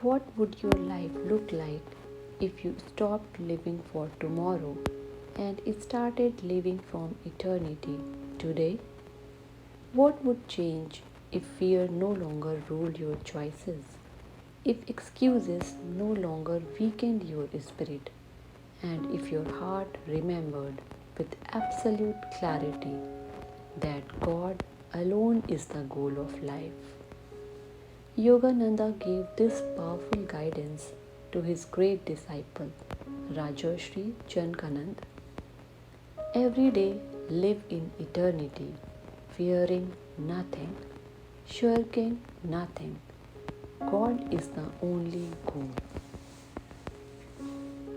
What would your life look like if you stopped living for tomorrow and started living from eternity today? What would change if fear no longer ruled your choices? If excuses no longer weakened your spirit, and if your heart remembered with absolute clarity that God alone is the goal of life? Yogananda gave this powerful guidance to his great disciple, Rajarshi Janakananda. Every day live in eternity, fearing nothing, shirking nothing. God is the only goal.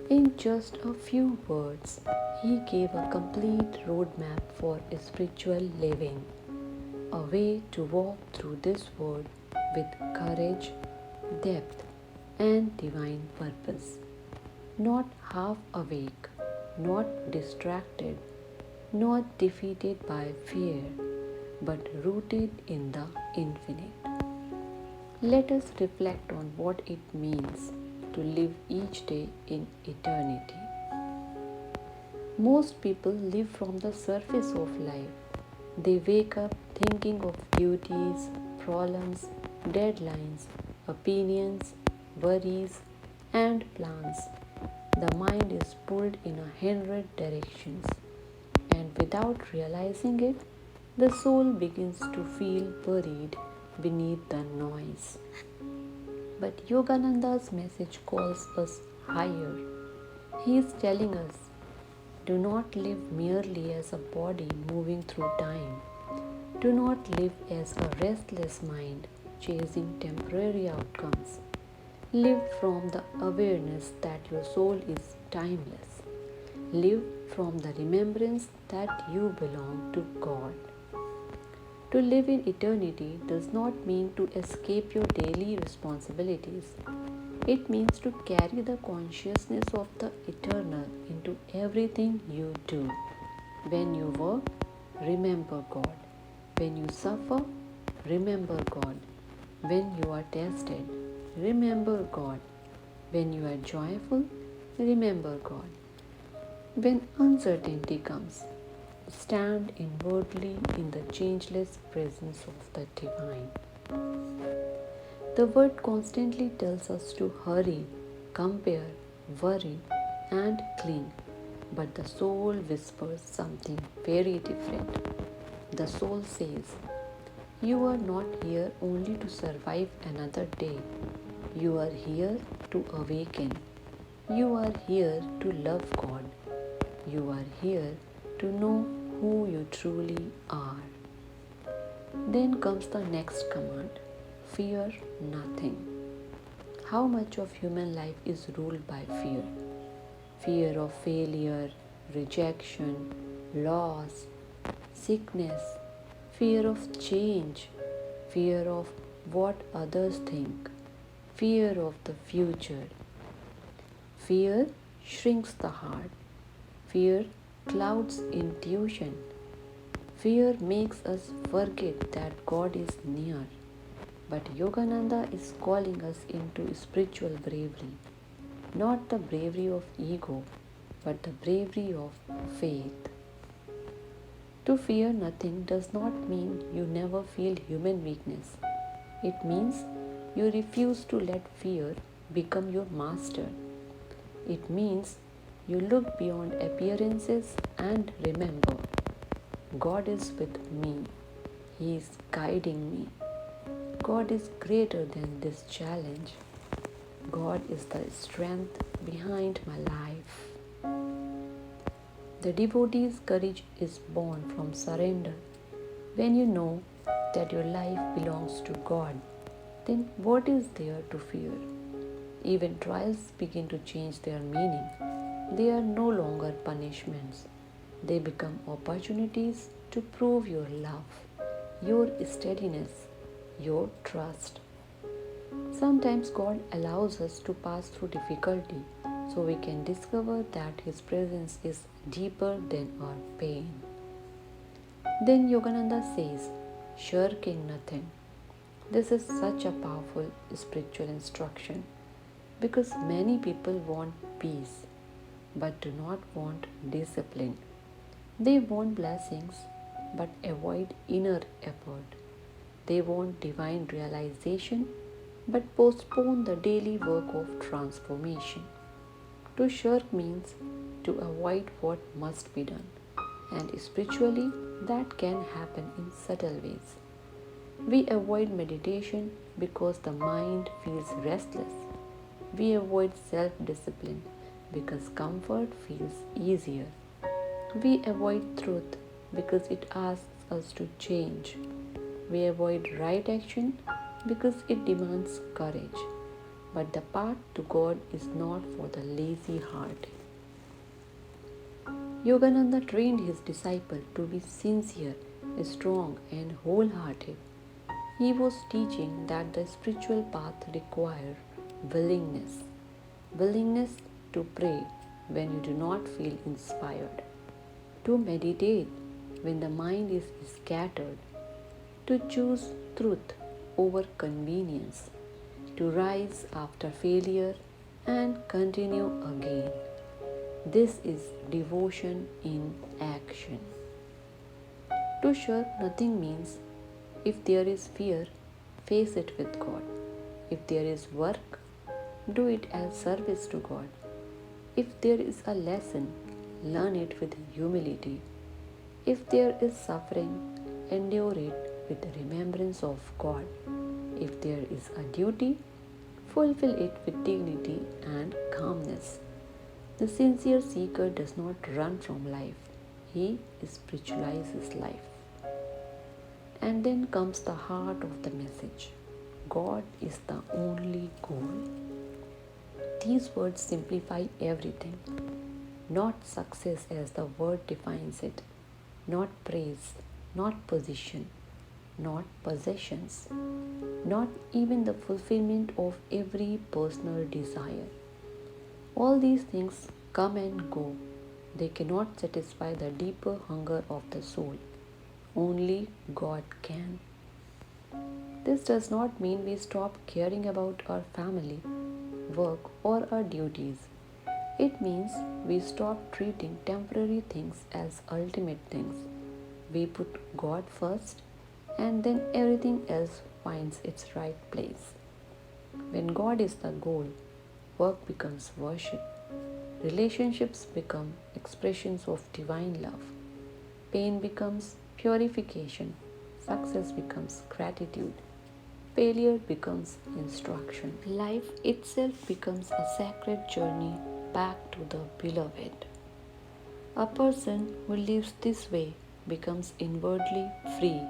In just a few words, he gave a complete roadmap for spiritual living, a way to walk through this world with courage, depth, and divine purpose. Not half awake, not distracted, not defeated by fear, but rooted in the infinite. Let us reflect on what it means to live each day in eternity. Most people live from the surface of life. They wake up thinking of duties, problems, deadlines, opinions, worries, and plans. The mind is pulled in 100 directions, and without realizing it, the soul begins to feel buried beneath the noise. But Yogananda's message calls us higher. He is telling us, do not live merely as a body moving through time. Do not live as a restless mind chasing temporary outcomes. Live from the awareness that your soul is timeless. Live from the remembrance that you belong to God. To live in eternity does not mean to escape your daily responsibilities. It means to carry the consciousness of the eternal into everything you do. When you work, remember God. When you suffer, remember God. When you are tested, remember God. When you are joyful, remember God. When uncertainty comes, stand inwardly in the changeless presence of the divine. The world constantly tells us to hurry, compare, worry, and cling. But the soul whispers something very different. The soul says, you are not here only to survive another day. You are here to awaken. You are here to love God. You are here to know who you truly are. Then comes the next command, fear nothing. How much of human life is ruled by fear? Fear of failure, rejection, loss, sickness, fear of change, fear of what others think, fear of the future. Fear shrinks the heart. Fear clouds intuition. Fear makes us forget that God is near. But Yogananda is calling us into spiritual bravery, not the bravery of ego, but the bravery of faith. To fear nothing does not mean you never feel human weakness. It means you refuse to let fear become your master. It means you look beyond appearances and remember, God is with me. He is guiding me. God is greater than this challenge. God is the strength behind my life. The devotee's courage is born from surrender. When you know that your life belongs to God, then what is there to fear? Even trials begin to change their meaning. They are no longer punishments. They become opportunities to prove your love, your steadiness, your trust. Sometimes God allows us to pass through difficulty so we can discover that His presence is deeper than our pain. Then Yogananda says, shirking nothing. This is such a powerful spiritual instruction. Because many people want peace but do not want discipline. They want blessings but avoid inner effort. They want divine realization but postpone the daily work of transformation. To shirk means to avoid what must be done, and spiritually, that can happen in subtle ways. We avoid meditation because the mind feels restless. We avoid self discipline because comfort feels easier. We avoid truth because it asks us to change. We avoid right action because it demands courage. But the path to God is not for the lazy heart. Yogananda trained his disciple to be sincere, strong, and wholehearted. He was teaching that the spiritual path requires willingness to pray when you do not feel inspired, to meditate when the mind is scattered, to choose truth over convenience, to rise after failure and continue again. This is devotion in action. To shirk nothing means if there is fear, face it with God. If there is work, do it as service to God. If there is a lesson, learn it with humility. If there is suffering, endure it with the remembrance of God. If there is a duty, fulfill it with dignity and calmness. The sincere seeker does not run from life, he spiritualizes life. And then comes the heart of the message: God is the only goal. These words simplify everything. Not success as the word defines it, not praise, not position, not possessions, not even the fulfillment of every personal desire. All these things come and go. They cannot satisfy the deeper hunger of the soul. Only God can. This does not mean we stop caring about our family, work, or our duties. It means we stop treating temporary things as ultimate things. We put God first, and then everything else finds its right place. When God is the goal, work becomes worship. Relationships become expressions of divine love. Pain becomes purification. Success becomes gratitude. Failure becomes instruction. Life itself becomes a sacred journey back to the beloved. A person who lives this way becomes inwardly free,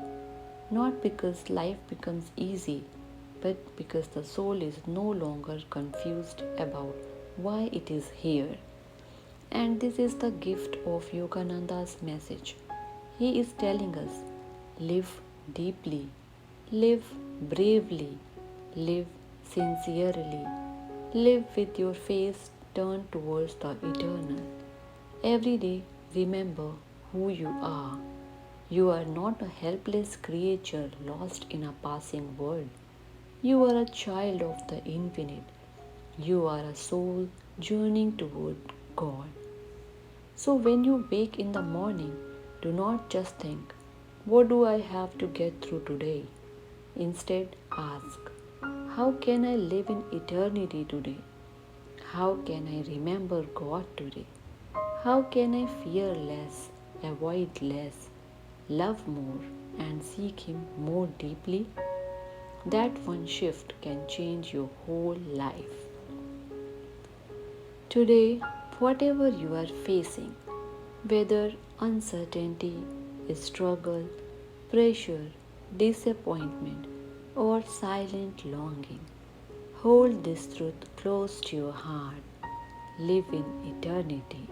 not because life becomes easy, but because the soul is no longer confused about why it is here. And this is the gift of Yogananda's message. He is telling us, live deeply, live bravely, live sincerely, live with your face turned towards the eternal. Every day, remember who you are. You are not a helpless creature lost in a passing world. You are a child of the infinite. You are a soul journeying toward God. So when you wake in the morning, do not just think, what do I have to get through today? Instead, ask, how can I live in eternity today? How can I remember God today? How can I fear less, avoid less, love more, and seek Him more deeply? That one shift can change your whole life. Today, whatever you are facing, whether uncertainty, struggle, pressure, disappointment, or silent longing, hold this truth close to your heart. Live in eternity.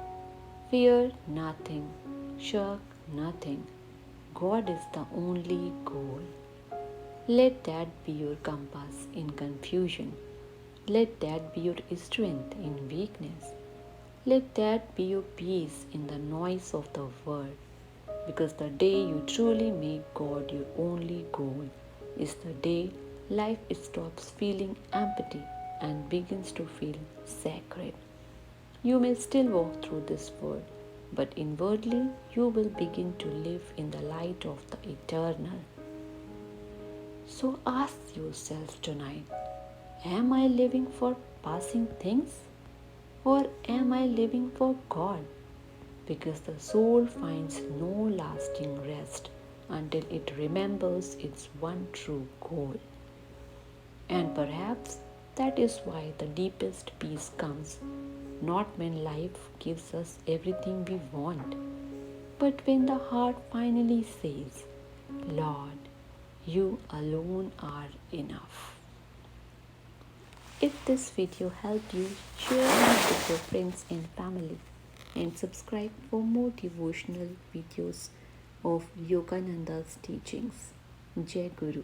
Fear nothing, shirk nothing. God is the only goal. Let that be your compass in confusion. Let that be your strength in weakness. Let that be your peace in the noise of the world. Because the day you truly make God your only goal is the day life stops feeling empty and begins to feel sacred. You may still walk through this world, but inwardly you will begin to live in the light of the eternal. So ask yourself tonight, am I living for passing things or am I living for God? Because the soul finds no lasting rest until it remembers its one true goal. And perhaps that is why the deepest peace comes not when life gives us everything we want, but when the heart finally says, Lord, you alone are enough. If this video helped you, share it with your friends and family and subscribe for more devotional videos of Yogananda's teachings. Jai Guru.